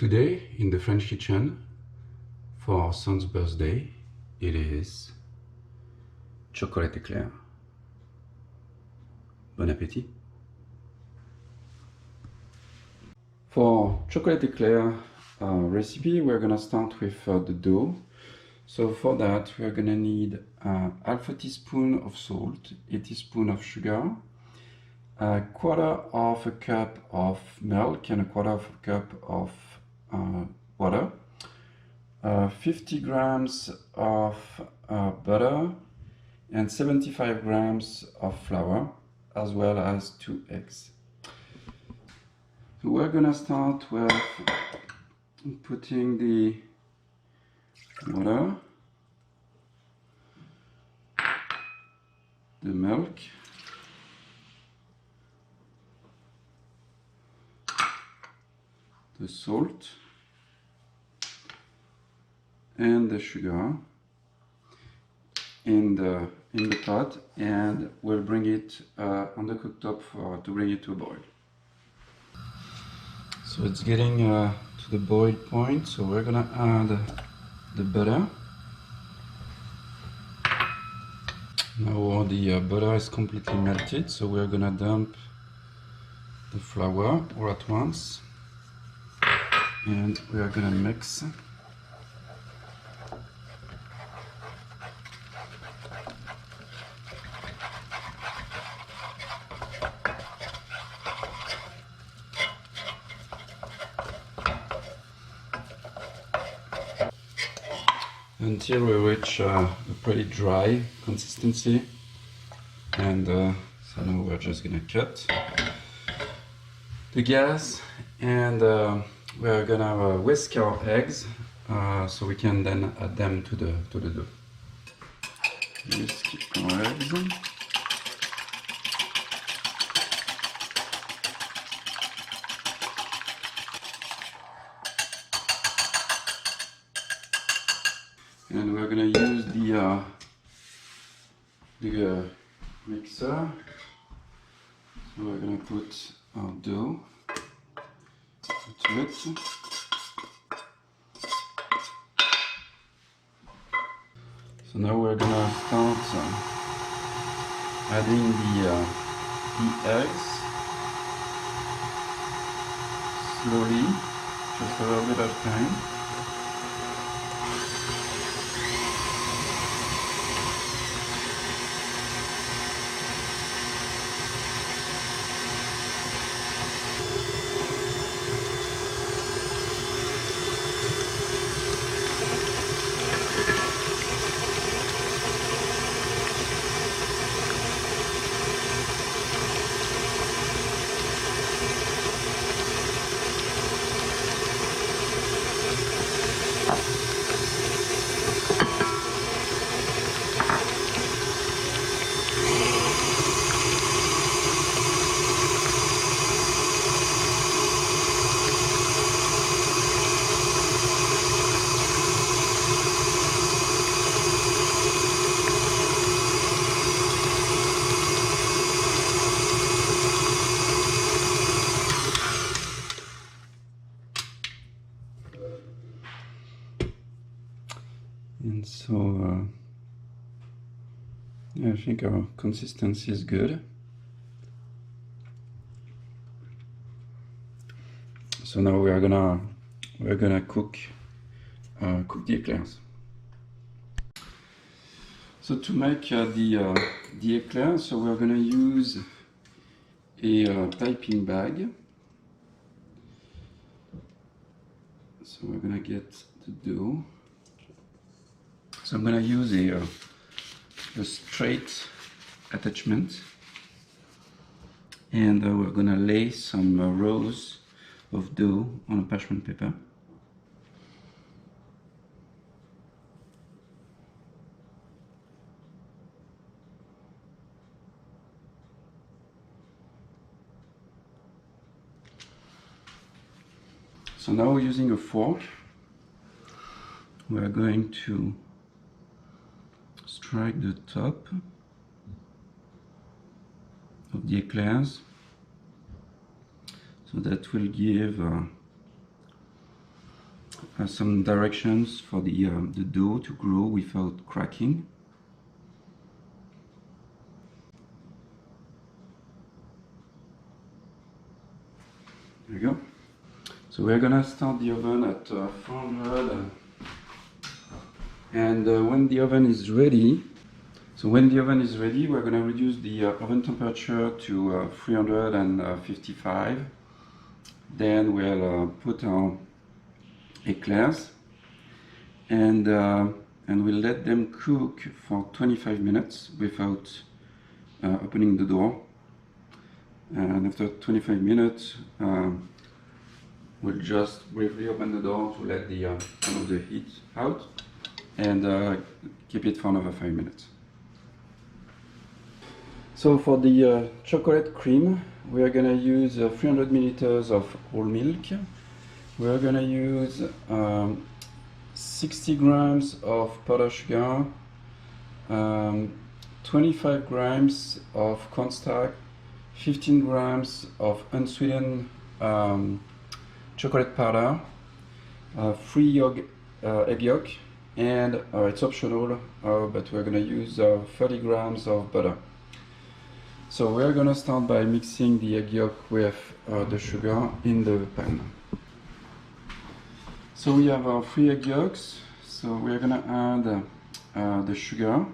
today in the French kitchen for our son's birthday, it is chocolat éclair. Bon appétit! For chocolat éclair recipe, we're gonna start with the dough. So for that, we're gonna need half a teaspoon of salt, a teaspoon of sugar, a quarter of a cup of milk, and a quarter of a cup of water, 50 grams of butter, and 75 grams of flour, as well as 2 eggs. So we're gonna start with putting the water, the milk, the salt, and the sugar in the pot, and we'll bring it on the cooktop to bring it to a boil. So it's getting to the boil point, so we're gonna add the butter. Now the butter is completely melted, so we're gonna dump the flour all at once, and we are gonna mix. Until we reach a pretty dry consistency, and so now we're just gonna cut the gas, and we're gonna whisk our eggs so we can then add them to the dough. Whisk our eggs. And we're gonna use the mixer. So we're gonna put our dough into it. So now we're gonna start adding the eggs slowly, just a little bit of time. And so yeah, I think our consistency is good. So now we're gonna cook the eclairs. So to make the eclair, so we're gonna use a piping bag. So we're gonna get the dough. So I'm gonna use a straight attachment, and we're gonna lay some rows of dough on a parchment paper. So now using a fork, we're going to strike the top of the eclairs, so that will give some directions for the dough to grow without cracking. There you go. So we're gonna start the oven at 400, and when the oven is ready, we're gonna reduce the oven temperature to 355. Then we'll put our éclairs and we'll let them cook for 25 minutes without opening the door. And after 25 minutes, we'll just briefly open the door to let some of the heat out and keep it for another 5 minutes. So for the chocolate cream, we are going to use 300 milliliters of whole milk. We are going to use 60 grams of powdered sugar, 25 grams of cornstarch, 15 grams of unsweetened chocolate powder, 3 egg yolk, and it's optional, but we're going to use 30 grams of butter. So we're going to start by mixing the egg yolk with the sugar in the pan. So we have our 3 egg yolks, so we're going to add the sugar,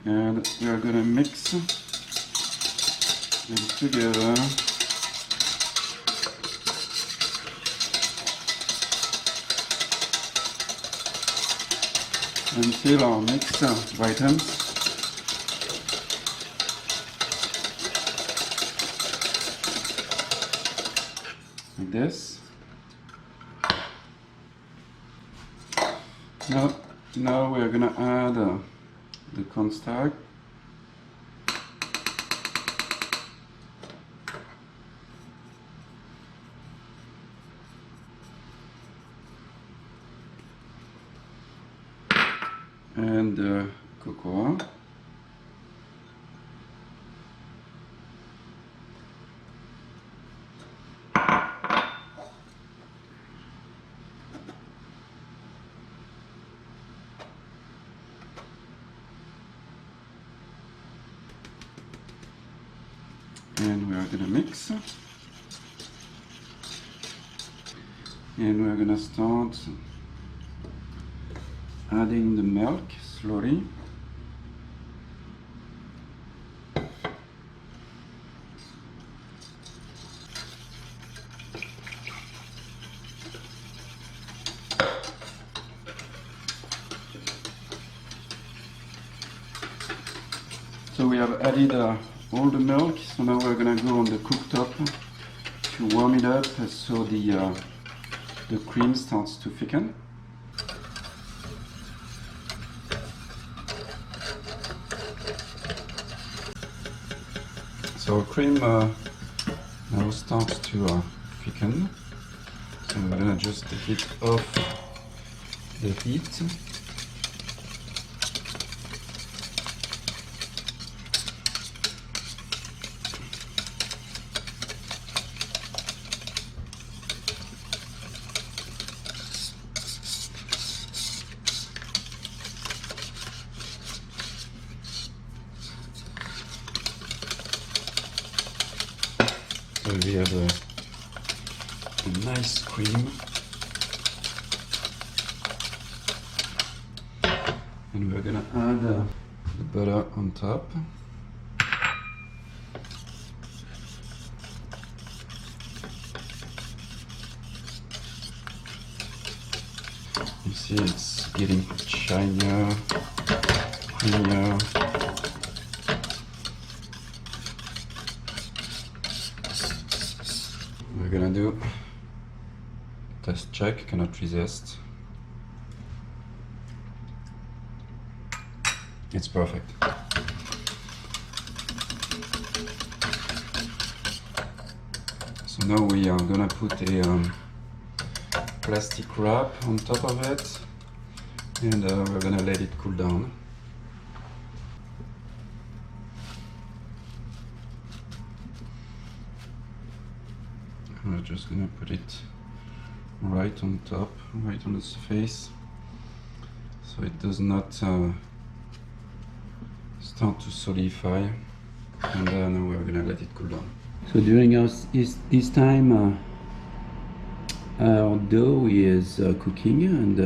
and we are going to mix them together until our mix brightens. Like this. Now we're gonna add the cornstarch. And the cocoa. And we are going to mix, and we are going to start adding the milk slowly. So we have added all the milk, so now we're gonna go on the cooktop to warm it up so the cream starts to thicken. So cream now starts to thicken, so we're gonna just take it off the heat. So we have a nice cream, and we're gonna add the butter on top. You see it's getting shinier, creamier. We're gonna do test check, cannot resist. It's perfect. So now we are gonna put a plastic wrap on top of it, and we're gonna let it cool down. We're just gonna put it right on top, right on the face, so it does not start to solidify, and then we're gonna let it cool down. So during this time our dough is cooking, and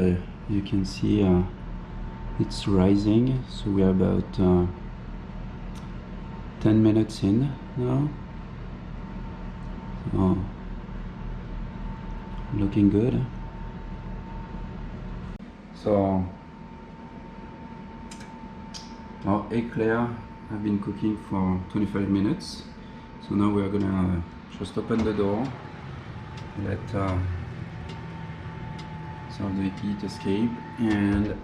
you can see it's rising, so we're about 10 minutes in now. So looking good. So our éclair have been cooking for 25 minutes. So now we're gonna just open the door, let some of the heat escape, and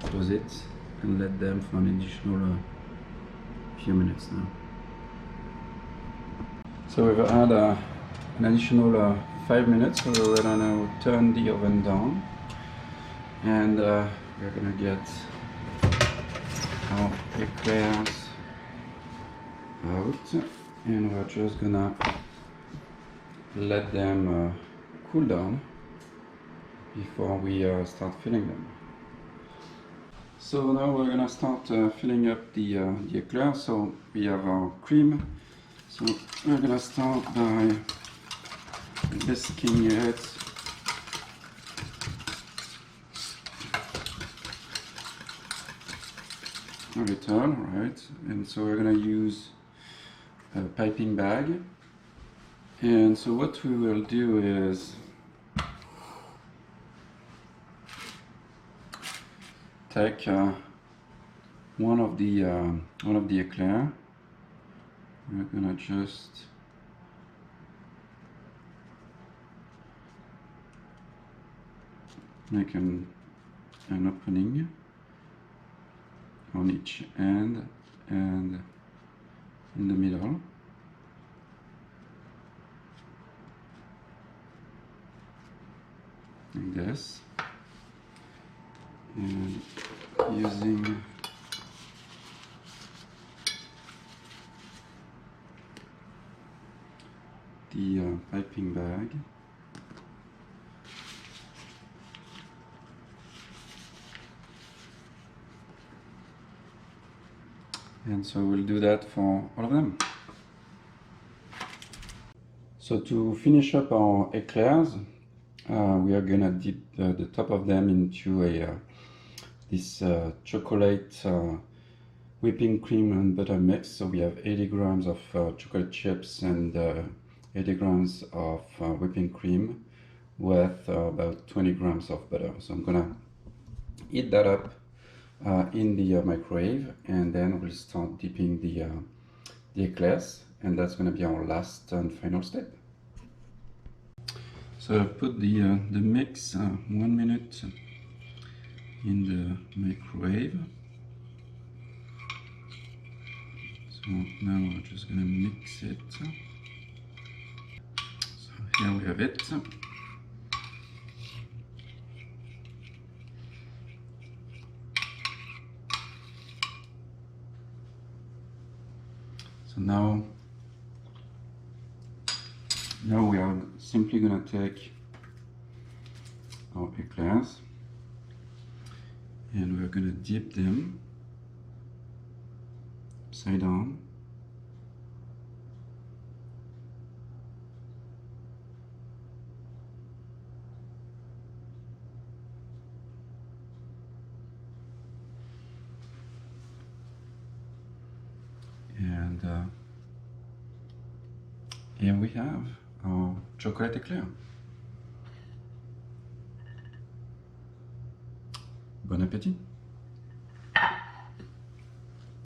close it, and let them for an additional few minutes now. So we've had an additional 5 minutes, so we're gonna now turn the oven down, and we're gonna get our éclairs out, and we're just gonna let them cool down before we start filling them. So now we're gonna start filling up the éclair. So we have our cream. So we're gonna start by whisking it a little, right? And so we're gonna use a piping bag. And so what we will do is take one of the éclairs. We're gonna just make an opening on each end and in the middle. Like this. And using the piping bag, and so we'll do that for all of them. So to finish up our éclairs, we are gonna dip the top of them into this chocolate whipping cream and butter mix. So we have 80 grams of chocolate chips and 80 grams of whipping cream with about 20 grams of butter. So I'm gonna heat that up in the microwave, and then we'll start dipping the éclairs, and that's gonna be our last and final step. So I've put the mix 1 minute in the microwave. So now we're just gonna mix it. So here we have it. So now we are simply gonna take our éclairs, and we're gonna dip them upside down. And here we have our chocolate éclair. Bon appétit!